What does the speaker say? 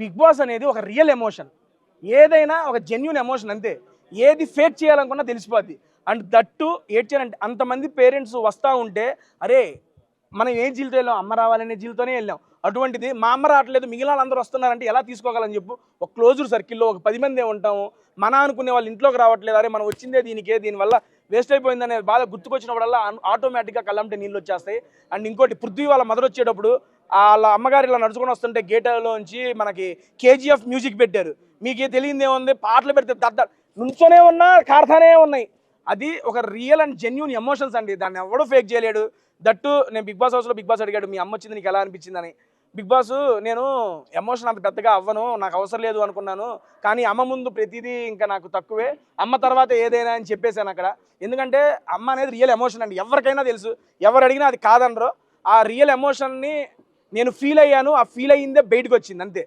Big boss అనేది ఒక real emotion. ఏదైనా ఒక జెన్యూన్ ఎమోషన్ అంతే. ఏది ఫేక్ చేయాలనుకున్నా తెలిసిపోద్ది. అండ్ దట్టు ఏడ్చారంటే అంతమంది పేరెంట్స్ వస్తూ ఉంటే, అరే మనం ఏ జీలతో వెళ్ళాం, అమ్మ రావాలనే జీలతోనే వెళ్ళాం. అటువంటిది మా అమ్మ రావట్లేదు, మిగిలిన వాళ్ళందరూ వస్తున్నారంటే ఎలా తీసుకోగలని చెప్పు. ఒక క్లోజ్డ్ సర్కిల్లో ఒక 10 మందే ఉంటాము. మన అనుకునే వాళ్ళు ఇంట్లోకి రావట్లేదు, అరే మనం వచ్చిందే దీనికే, దీనివల్ల వేస్ట్ అయిపోయిందనే బాధ గుర్తుకొచ్చినప్పుడల్లా ఆటోమేటిక్గా కళ్ళంటే నీళ్ళు వచ్చేస్తాయి. అండ్ ఇంకోటి, పృథ్వీ వాళ్ళ మదర్ వచ్చేటప్పుడు వాళ్ళ అమ్మగారు ఇలా నడుచుకొని వస్తుంటే గేట్లోంచి మనకి కేజీఎఫ్ మ్యూజిక్ పెట్టారు. మీకు తెలియదు ఏముంది, పాటలు పెడితే నుంచోనే ఉన్నా కారుతానే ఉన్నాయి. అది ఒక రియల్ అండ్ జెన్యూన్ ఎమోషన్స్ అండి. దాన్ని ఎవడూ ఫేక్ చేయలేడు. దట్టు నేను బిగ్ బాస్ హౌస్లో బిగ్ బాస్ అడిగాడు, మీ అమ్మ వచ్చింది నీకు ఎలా అనిపించిందని. బిగ్ బాస్, నేను ఎమోషన్ అంత పెద్దగా అవ్వను, నాకు అవసరం లేదు అనుకున్నాను, కానీ అమ్మ ముందు ప్రతిదీ ఇంకా నాకు తక్కువే, అమ్మ తర్వాత ఏదైనా అని చెప్పేశాను అక్కడ. ఎందుకంటే అమ్మ అనేది రియల్ ఎమోషన్ అండి, ఎవరికైనా తెలుసు. ఎవరు అడిగినా అది కాదనరు. ఆ రియల్ ఎమోషన్ని నేను ఫీల్ అయ్యాను, ఆ ఫీల్ అయ్యిందే బయటకు వచ్చింది అంతే.